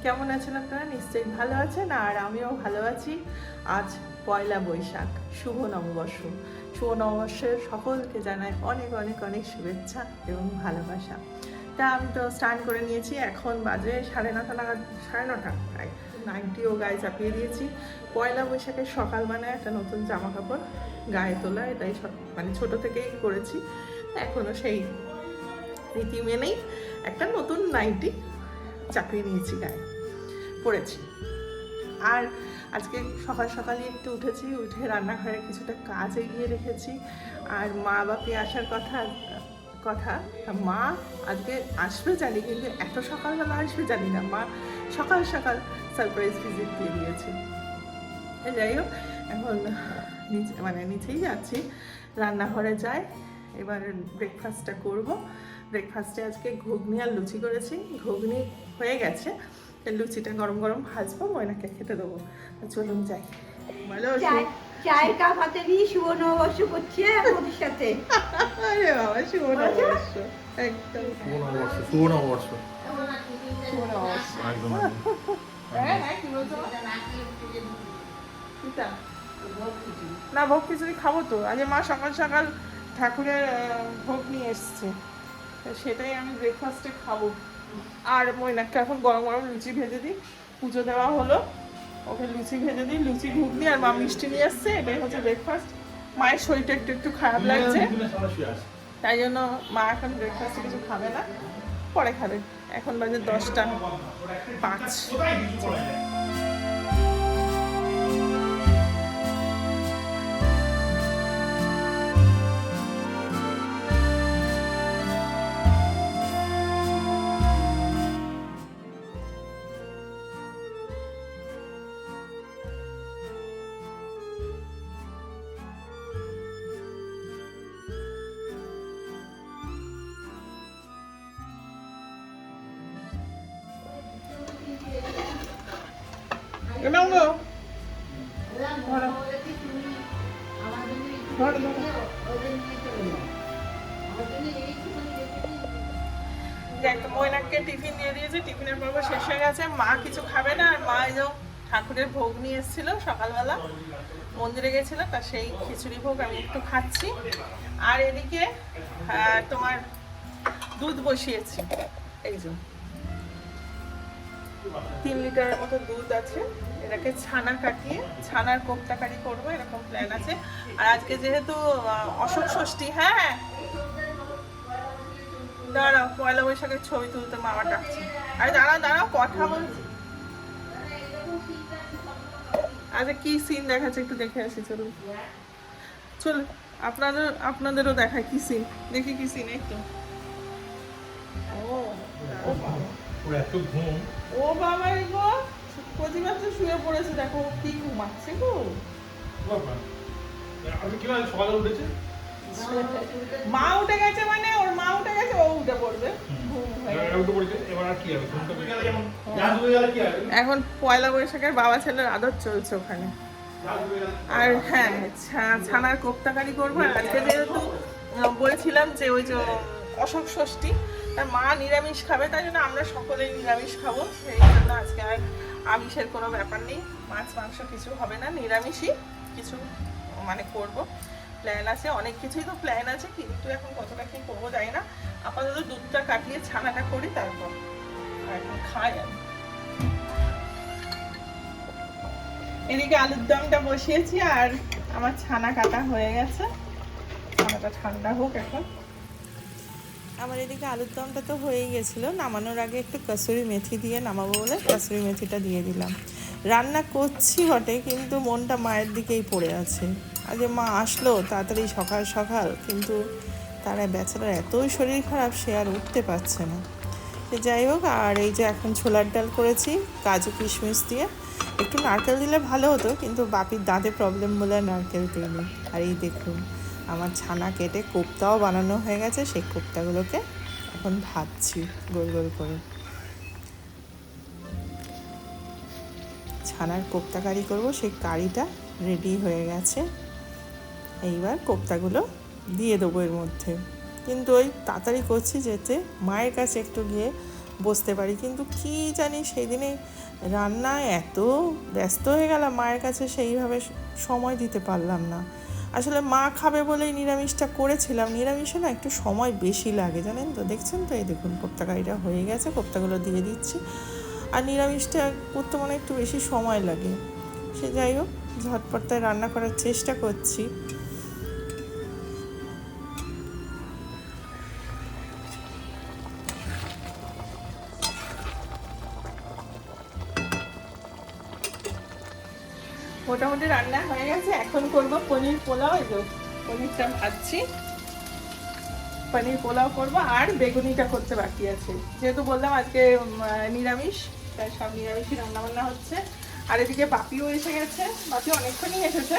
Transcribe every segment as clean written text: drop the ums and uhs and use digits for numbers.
কেমন আছেন আপনারা? নিশ্চয়ই ভালো আছেন, আর আমিও ভালো আছি। আজ পয়লা বৈশাখ, শুভ নববর্ষ। শুভ নববর্ষের সকলকে জানাই অনেক অনেক অনেক শুভেচ্ছা এবং ভালোবাসা। তা আমি তো স্নান করে নিয়েছি, এখন বাজে 9:30 নাগাদ, 9:30 প্রায়। নাইটিও গায়ে চাপিয়ে দিয়েছি। পয়লা বৈশাখের সকাল মানে একটা নতুন জামা কাপড় গায়ে তোলা, এটাই মানে ছোটো থেকেই করেছি, এখনও সেই রীতি মেনেই একটা নতুন নাইটি চাপিয়ে নিয়েছি, গায়ে পড়েছি। আর আজকে সকাল সকালই একটু উঠেছি, উঠে রান্নাঘরে কিছুটা কাজ এগিয়ে রেখেছি। আর মা বাপি আসার কথা, মা আজকে আসবে জানি, কিন্তু এত সকালবেলা আসবে জানি না। মা সকাল সকাল সারপ্রাইজ ভিজিট দিয়ে দিয়েছে। যাই হোক, এখন নিচেই যাচ্ছি, রান্নাঘরে যাই, এবার ব্রেকফাস্টটা করব। ব্রেকফাস্টে আজকে ঘুগনি আর লুচি করেছি। ঘুগনি হয়ে গেছে, লুচিটা গরম গরম ভাজবো, ময়নাকে খেতে দেবো। চলুন যাই। ভালো চায়ের কাপ হাতে নিয়ে শুভ নববর্ষ করছে আমাদের সাথে। আরে বাবা, শুভ নববর্ষ, একদম শুভ নববর্ষ, শুভ নববর্ষ, শুভ নববর্ষ। একদম হ্যাঁ, কি বলছো? না, ভোগ খিচুড়ি খাবো তো। আজ মা সকাল সকাল ঠাকুরের ভোগ নিয়ে এসছে, সেটাই আমি ব্রেকফাস্টে খাবো। আর ময়নাকে এখন গরম গরম লুচি ভেজে দিই, পুজো দেওয়া হলো, ওকে লুচি ভেজে দিই, লুচি ঘুগনি, আর মা মিষ্টি নিয়ে এসছে। এটাই হচ্ছে ব্রেকফাস্ট। মায়ের শরীরটা একটু একটু খারাপ লাগছে, তাই জন্য মা এখন ব্রেকফাস্টে কিছু খাবে না, পরে খাবে। এখন বাজে 10:05। ময়নাকে টিফিন দিয়ে দিয়েছে, টিফিনের পর্ব শেষ হয়ে গেছে। মা কিছু খাবে না, আর মা এই যে ঠাকুরের ভোগ নিয়ে এসেছিল, সকালবেলা মন্দিরে গেছিল, তা সেই খিচুড়ি ভোগ আমি একটু খাচ্ছি। আর এদিকে তোমার দুধ বসিয়েছি, এই যে 3 লিটারের মতো দুধ আছে, এটাকে ছানা কাটিয়ে ছানার কোপ্তাকারি করবো, এরকম প্ল্যান আছে। আর আজকে যেহেতু অশোক ষষ্ঠী, হ্যাঁ দাঁড়াও, পয়লা বৈশাখের ছবি তুলতে মামা ডাকছে। আরে দাঁড়াও কথা বলছি। আচ্ছা, কি সিন দেখাচ্ছে একটু দেখে আসি, চলুন চলুন, আপনাদেরও দেখায় কি সিন, দেখি কি সিন। এই তো ও বাবা গো, প্রতিমা তো শুয়ে পড়েছে, দেখো কি ঘুমাচ্ছে গো। মা উঠে গেছে মানে ওর মা উঠে গেছে, ও উঠে পড়বে। এখন পয়লা বৈশাখের বাবা ছেলের আদর চলছে ওখানে। আর হ্যাঁ, ছানার কোপ্তাকারি করবো। আর আজকে যেহেতু বলেছিলাম যে ওই যে অশোক ষষ্ঠী, তার মা নিরামিষ খাবে, তাই জন্য আমরা সকলেই নিরামিষ খাবো। সেই জন্য আজকে আর আমিষের কোনো ব্যাপার নেই, মাছ মাংস কিছু হবে না, নিরামিষই কিছু মানে করবো। প্ল্যান আছে, অনেক কিছুই তো প্ল্যান আছে, কিন্তু এখন কতটা কি করবো জানি না। আপাতত দুধটা কাটিয়ে ছানাটা করি, তারপর এখন খাই আমি। এদিকে আলুর দমটা বসিয়েছি, আর আমার ছানা কাটা হয়ে গেছে, ছানাটা ঠান্ডা হোক এখন। আমার এদিকে আলুর দমটা তো হয়েই গেছিলো, নামানোর আগে একটু কসুরি মেথি দিয়ে নামাবো বলে কসুরি মেথিটা দিয়ে দিলাম। রান্না করছি বটে, কিন্তু মনটা মায়ের দিকেই পড়ে আছে। আগে মা আসলো তাড়াতাড়ি সকাল সকাল, কিন্তু তারা বেচারার এতই শরীর খারাপ, সে আর উঠতে পারছে না। যাই হোক, আর এই যে এখন ছোলার ডাল করেছি কাজু কিশমিশ দিয়ে, একটু নারকেল দিলে ভালো হতো, কিন্তু বাপির দাঁতে প্রবলেম বলে নারকেল দিইনি। আর এই দেখুন, আমার ছানা কেটে কোপ্তাও বানানো হয়ে গেছে, সেই কোপ্তাগুলোকে এখন ভাজছি গোল গোল করে। ছানার কোপ্তা কারি করবো, সেই কারিটা রেডি হয়ে গেছে। এইবার কোপ্তাগুলো দিয়ে দেবো এর মধ্যে, কিন্তু ওই তাড়াতাড়ি করছি যেতে মায়ের কাছে একটু গিয়ে বসতে পারি, কিন্তু কি জানি সেই দিনে রান্নায় এত ব্যস্ত হয়ে গেলাম মায়ের কাছে সেইভাবে সময় দিতে পারলাম না। আসলে মা খাবে বলেই নিরামিষটা করেছিলাম। নিরামিষে না একটু সময় বেশি লাগে, জানেন তো। দেখছেন তো, এই দেখুন কোপ্তাকারিটা হয়ে গেছে, কোপ্তাগুলো দিয়ে দিচ্ছি। আর নিরামিষটা করতে মানে একটু বেশি সময় লাগে। সে যাই হোক, ঝটপট তাই রান্না করার চেষ্টা করছি। মোটামুটি রান্না হয়ে গেছে, এখন করবো পনির পোলাও। এই যে পনিরটা ভাজছি, পনির পোলাও করবো, আর বেগুনিটা করতে বাকি আছে। যেহেতু বললাম আজকে নিরামিষ, তাই সব নিরামিষই রান্না বান্না হচ্ছে। আর এদিকে বাপিও এসে গেছে, বাপি অনেকক্ষণই এসেছে।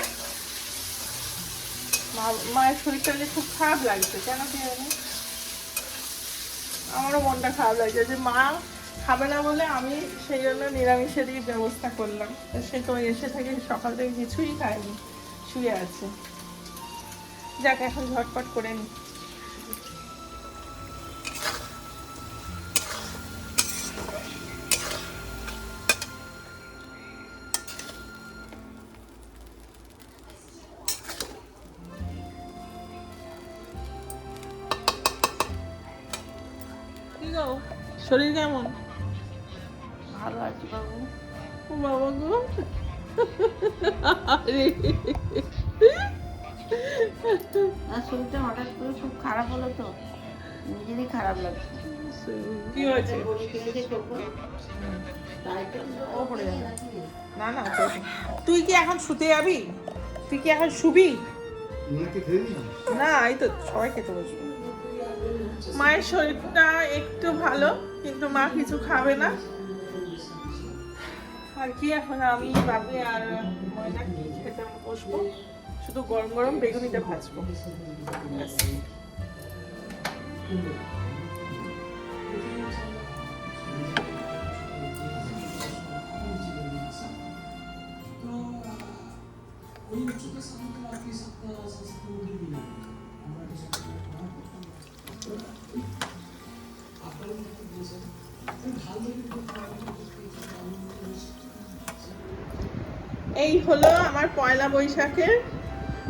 মায়ের শরীরটা নিয়ে খুব খারাপ লাগছে, কেন কি জানি, আমারও মনটা খারাপ লাগছে যে মা খাবে না বলে আমি সেই জন্য নিরামিষেরই ব্যবস্থা করলাম। সে তো এসে থেকে সকাল থেকে কিছুই খায়নি, শুয়ে আছে। যাক, এখন ঝটপট করে নি। শরীর কেমন? ভালো আছি বাবু। ও বাবা গো, আর শরীরটা হঠাৎ করে খুব খারাপ হলো তো, নিজেরই খারাপ লাগছে। কি হয়েছে? ও পড়ে যাবে। না না, তুই কি এখন শুতে যাবি? তুই কি এখন শুবি? না, এই তো সবাই খেতে বসবে। মায়ের শরীরটা একটু ভালো, কিন্তু মা কিছু খাবে না। আর কি, এখন আমি বাপি আর ময়না খেতে বসবো, শুধু গরম গরম বেগুনিটা ভাজবো। এই হলো আমার পয়লা বৈশাখের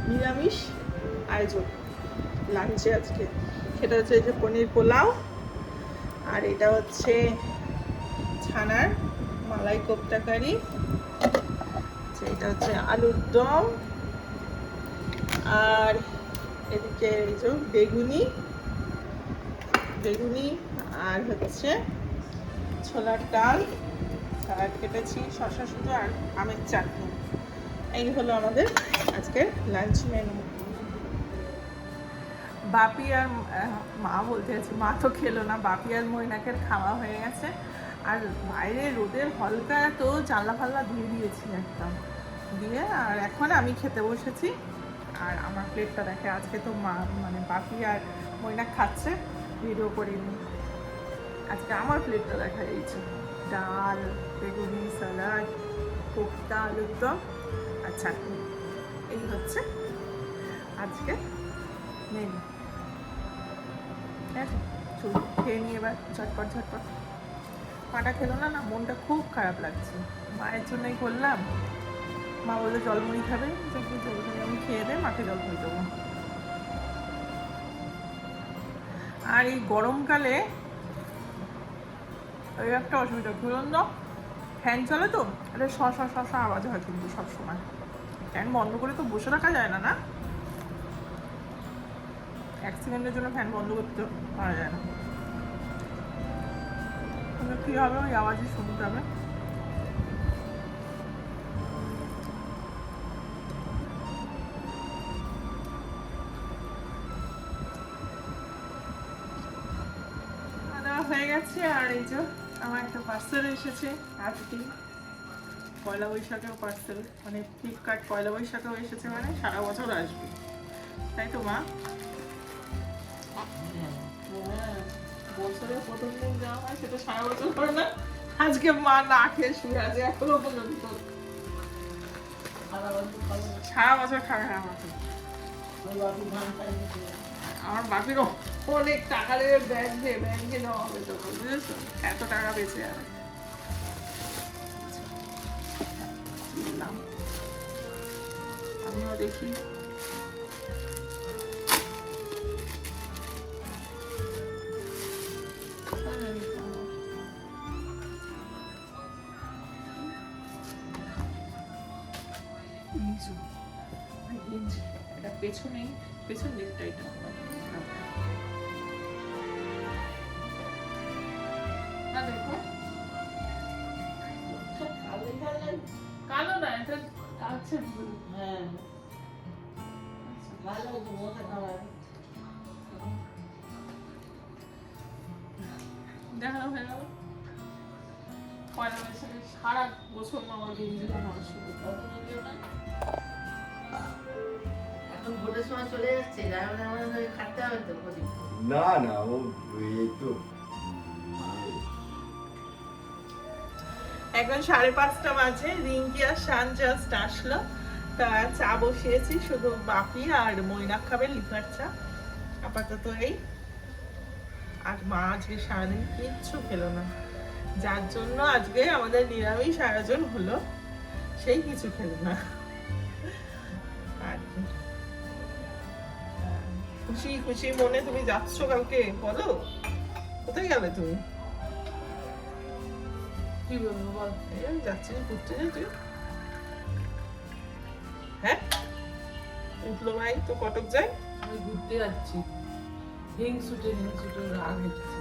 নিরামিষ আয়োজন লাঞ্চে আজকে। সেটা হচ্ছে এই যে পনির পোলাও, আর এটা হচ্ছে ছানার মালাই কোপ্তাকারি, এটা হচ্ছে আলুর দম, আর এদিকে এই যে বেগুনি, আর হচ্ছে ছোলার ডাল, স্যালাড কেটেছি, শসা শুধু, আর আমের চাটনি। এই হলো আমাদের আজকের লাঞ্চ মেনু। বাপি আর মা বলতে আছে, মা তো খেলো না, বাপি আর মৈনাকের খাওয়া হয়ে গেছে। আর বাইরে রোদের হলকা তো জানলা ফাল্লা ধুয়ে দিয়েছি একদম দিয়ে, আর এখন আমি খেতে বসেছি। আর আমার প্লেটটা দেখে, আজকে তো মা মানে বাপি আর মৈনাক খাচ্ছে, ভিডিও করিনি। আজকে আমার প্লেটটা দেখা যাচ্ছে, ডাল, বেগুনি, স্যালাড, কোফতা, আলুর দম আর চাটনি। এই হচ্ছে আজকে মেনু। ঠিক আছে, চলো খেয়ে নিয়ে এবার ঝটপট। মাটা খেলো না, মনটা খুব খারাপ লাগছে। মায়ের জন্যই করলাম। মা বললো জলমুড়ি খাবে, জলমুড়ি আমি খেয়ে দেয়, মাকে জলমুড়ি দেবো। আর এই গরমকালে ওই একটা অসুবিধা, ধরুন না ফ্যান চলে তো, এটা শশা আওয়াজ হয় কিন্তু সবসময়। ফ্যান বন্ধ করে তো বসে রাখা যায় না, না? এক সেকেন্ডের জন্য ফ্যান বন্ধ করতে পারা যায় না, কী হবে, ওই আওয়াজই শুনতে হবে। হয়ে গেছে। আর এই যে আমার একটা পার্সেল এসেছে আজকে, পয়লা বৈশাখেও পার্সেল, মানে ফ্লিপকার্ট পয়লা বৈশাখেও এসেছে, মানে সারা বছর আসবে, তাই তো মা? বছরের প্রথম দিন যাওয়া হয়, সেটা সারা বছর করে না। আজকে মা না খেয়ে শুয়ে আছে এখনো পর্যন্ত, সারা বছর খাবে না। আমার বাপিরও অনেক টাকা দেবে ব্যাংকে দেওয়া হবে তখন, বুঝেছো? এত টাকা বেঁচে যাবে। নিলাম। আমিও দেখি। এটা পেছনেই, পেছন দিকটা এটা। না দেখো, কালো না, এটা আছে blue। হ্যাঁ ভালো মোটা খাবার। দেখা হয়ে গেল। পয়লা বৈশাখে সারা বছর আমার গেঞ্জি বানানো শুরু। এখন ভোটের সময় চলে যাচ্ছে, রান্না বান্না খাটতে হবে তো প্রদীপ। না না, ও এই তো এখন 5:30 বাজে, রিঙ্কি আর শান জাস্ট আসলো। তা চা বসিয়েছি, শুধু বাপি আর মৈনাক খাবে লিকার চা আপাতত এই। আর মা আজকে সারাদিন কিচ্ছু খেলো না, যার জন্য আজকে আমাদের নিরামিষ আয়োজন হলো, সেই কিছু খেলো না আর কি। খুশি খুশি মনে তুমি যাচ্ছ কালকে, বলো কোথায় গেলে তুমি? কি বলবো বল? এই যাচ্ছি ঘুরতে যাই তুই? হ্যাঁ উঠলো ভাই তো কটক যাই। আমি ঘুরতে যাচ্ছি, হিংসুটে রাগ হচ্ছে।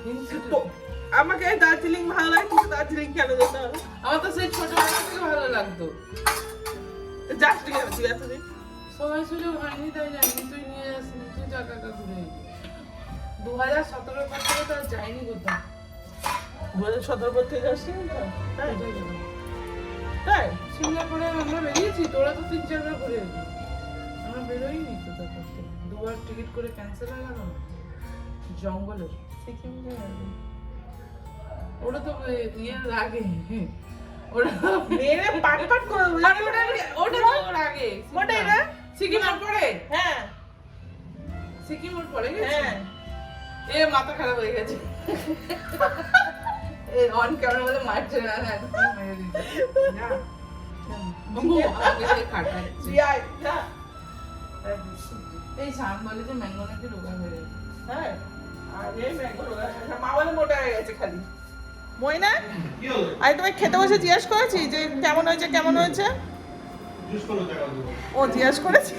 হিংসুটে তো আমাকে দার্জিলিং ভালো লাগে, কিন্তু দার্জিলিং কেন যেতে হবে? আমার তো সেই ছোটবেলা থেকে ভালো লাগতো। যাস তুই কেন, তুই এতদিন সবাই ছিল হয়নি তাই যাইনি, তুই নিয়ে আসিনি, তুই জায়গা ঘুরে এলি। 2017 পর থেকে তো আর যাইনি কোথাও। 2017 থেকে আসছি তো? তাই? কোথায় গেলাম? তাই? সিঙ্গাপুরে আমরা বেরিয়েছি, তোরা তো 3-4 বার ঘুরে এলি। আমরা বেরোইনি তো তারপর থেকে। 2 বার টিকিট করে ক্যান্সেল হয়ে গেল জঙ্গলের। সিকিম যাবি? ওটা তো ইয়ের আগে, ওটা মেরে পাট পাট করে উড়ে মানে ওটা তো ওর আগে। ওটাই না? সিকিমের পরে, হ্যাঁ সিকিমের পরে গেছে। হ্যাঁ। এ মাথা খারাপ হয়ে গেছে। এ অন ক্যামেরা বলে মারছে না, একদম মেরে দিচ্ছে। না বম্বু আমাকে সে কাটাচ্ছে। জিয়াই না। এই শান বলে যে ম্যাঙ্গো নাকি রোগা হয়ে গেছে। হ্যাঁ আর এই ম্যাঙ্গো মা বলে মোটা হয়ে গেছে খালি। মইনা আরে তুমি খেতে বসে জিজ্ঞেস করেছি যে কেমন হয়েছে কেমন হয়েছে? ও জিজ্ঞেস করেছি?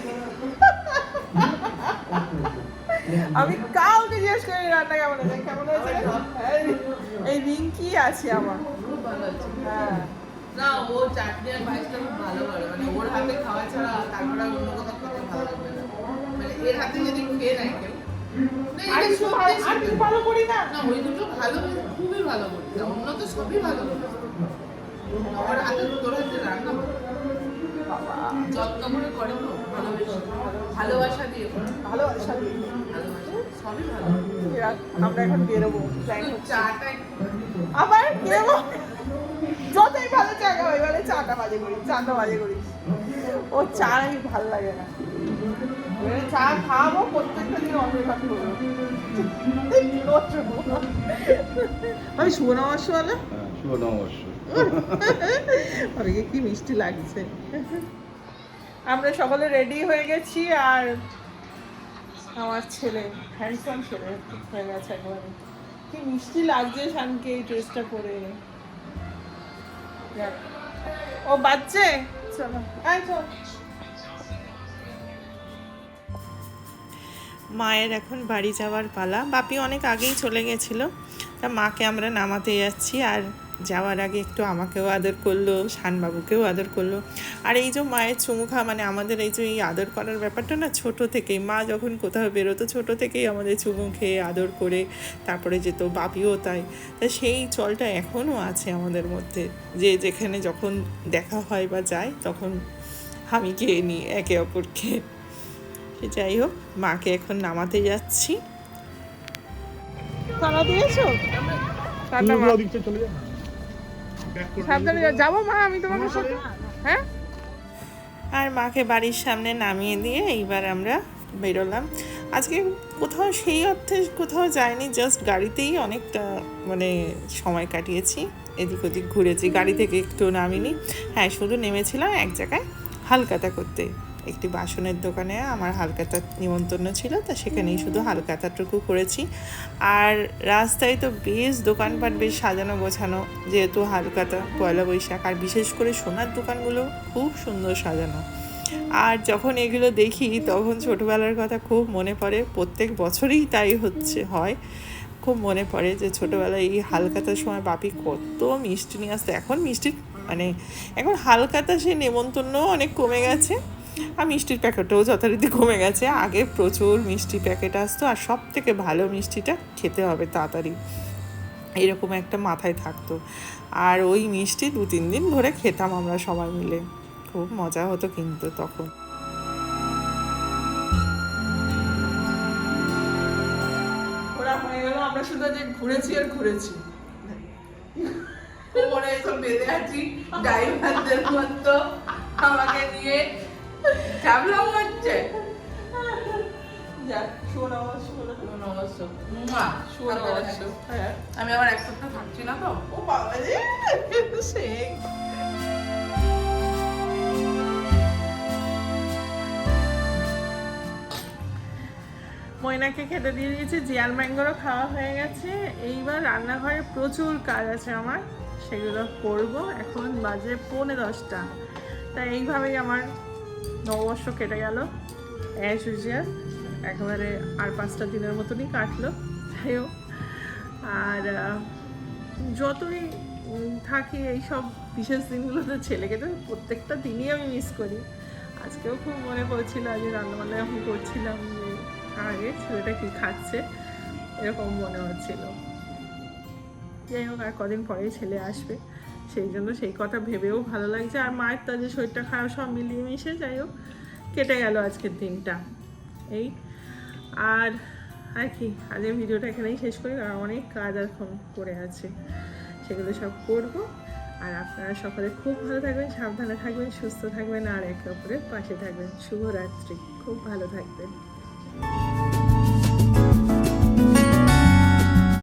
আমি কাউকে জিজ্ঞেস করি রান্না কেমন হয়েছে, কেমন হয়েছে? এই রিঙ্কি আছে আমার। খুব ভালো হচ্ছে। হ্যাঁ না ও চাটনি আর পায়েসটা খুব ভালো করে, মানে ওর হাতে খাওয়া ছাড়া তারপরে আর অন্য কোথাও খেতে ভালো লাগবে না। মানে এর হাতে যদি খেয়ে নেয় কেউ, না, আর এটা কিছু সত্যি ভালো- আর কিছু ভালো করি না। না ওই দুটো ভালো, খুবই ভালো করেছে, অন্য তো সবই ভালো করেছে। আমার হাতে তোর হাতে রান্না ভালো। যত্ন করে করে তো, ভালোবেসে, ভালোবাসা দিয়ে করে। ভালোবাসা দিই। ভালোবাসা সবই ভালো। আমরা এখন বেরোবো প্ল্যান শুধু হচ্ছে। চাটা একটু আবার বেরোবো, যতই ভালো চা খাওয়াই বলে চাটা বাজে করি, চাটা বাজে করি। ও চা নাকি ভালো লাগে না, এবারে চা খাওয়াবো, প্রত্যেকটা দিন অন্যরকম করবো। আমি শুভ নববর্ষ বলো, শুভ নববর্ষ। ওদিকে কি মিষ্টি লাগছে। আমরা সকলে রেডি হয়ে গেছি, আর আমার ছেলে হ্যান্ডসাম ছেলে হয়ে গেছে একেবারে। কি মিষ্টি লাগছে শানকে এই ড্রেসটা পরে। যাক। ও বাচ্চে চলো আয় চল। মায়ের এখন বাড়ি যাওয়ার পালা। বাপি অনেক আগেই চলে গেছিলো, তা মাকে আমরা নামাতে যাচ্ছি। আর যাওয়ার আগে একটু আমাকেও আদর করলো, শানবাবুকেও আদর করলো। আর এই যে মায়ের চুমু খাওয়া, মানে আমাদের এই যে এই আদর করার ব্যাপারটা না ছোটো থেকেই, মা যখন কোথাও বেরোতো ছোটো থেকেই আমাদের চুমু খেয়ে আদর করে তারপরে যেত, বাপিও তাই। তা সেই চলটা এখনও আছে আমাদের মধ্যে, যে যেখানে যখন দেখা হয় বা যায় তখন আমি খেয়ে নিই একে অপরকে। সে যাই হোক, মাকে এখন নামাতে যাচ্ছি। তারা দিয়েছো? সাবধানে যাবো মা, আমি তোমাকে সাথে। হ্যাঁ, আর মাকে বাড়ির সামনে নামিয়ে দিয়ে এইবার আমরা বেরোলাম। আজকে কোথাও সেই অর্থে কোথাও যায়নি, জাস্ট গাড়িতেই অনেকটা মানে সময় কাটিয়েছি, এদিক ওদিক ঘুরেছি, গাড়ি থেকে একটু নামিনি। হ্যাঁ, শুধু নেমেছিলাম এক জায়গায় হালকাতা করতে, একটি বাসনের দোকানে আমার হালকাতা নিমন্ত্রণ ছিল, তা সেখানেই শুধু হালকাতাটুকু করেছি। আর রাস্তায় তো বেশ দোকানপাট বেশ সাজানো গোছানো, যেহেতু হালকাতা পয়লা বৈশাখ, আর বিশেষ করে সোনার দোকানগুলো খুব সুন্দর সাজানো। আর যখন এগুলো দেখি তখন ছোটোবেলার কথা খুব মনে পড়ে, প্রত্যেক বছরই তাই হয়। খুব মনে পড়ে যে ছোটোবেলায় এই হালকাতার সময় বাপি কত মিষ্টি নিয়ে আসতো। এখন মিষ্টির মানে এখন হালকাতা সে নেমন্তন্ন অনেক কমে গেছে, আর মিষ্টির প্যাকেটও যথারীতি কমে গেছে। আগে প্রচুর মিষ্টি প্যাকেট আসতো, আর সব থেকে ভালো মিষ্টিটা খেতে হবে তাড়াতাড়ি, এরকম একটা মাথায় থাকতো। আর ওই মিষ্টি 2-3 দিন ধরে খেতাম আমরা সবাই মিলে, খুব মজা হতো কিন্তু তখন। ওরা হয়ে গেল, আমরা শুধু যে ঘুরেছি আর ঘুরেছি, কোমরে এসব বেঁধে আছি ড্রাইভারদের মতো, আমাকে নিয়ে চাবলাম হচ্ছে। যাক, শুভ নববর্ষ বলে দাও। নববর্ষ, মুয়া, শুভ নববর্ষ। হ্যাঁ, আমি আবার এক সপ্তাহ থাকছি না তো। ও বাবা রে, সেই ময়নাকে খেতে দিয়ে দিয়েছি, জিয়ার ম্যাঙ্গোরও খাওয়া হয়ে গেছে। এইবার রান্নাঘরে প্রচুর কাজ আছে আমার, সেগুলো করব। এখন বাজে 10:45, তাই এইভাবেই আমার নববর্ষ কেটে গেল অ্যাজ ইউজুয়াল, একেবারে আর 5টা দিনের মতনই কাটলো। যাই হোক, আর যতই থাকি এইসব বিশেষ দিনগুলোতে ছেলেকে তো প্রত্যেকটা দিনই আমি মিস করি। আজকেও খুব মনে পড়ছিল, আজ রান্নাবান্না যখন করছিলাম যে আগে ছেলেটা কি খাচ্ছে, এরকম মনে হচ্ছিল। যাই হোক, আর কদিন পরেই ছেলে আসবে, সেই জন্য সেই কথা ভেবেও ভালো লাগছে। আর মায়ের তো যে শরীরটা খারাপ, সব মিলিয়ে মিশে যাই হোক কেটে গেল আজকের দিনটা। এই আর কি, আজকের ভিডিওটা এখানেই শেষ করি, কারণ অনেক কাজ এখন করে আছে, সেগুলো সব করব। আর আপনারা সকলে খুব ভালো থাকবেন, সাবধানে থাকবেন, সুস্থ থাকবেন, আর একে অপরের পাশে থাকবেন। শুভরাত্রি, খুব ভালো থাকবেন।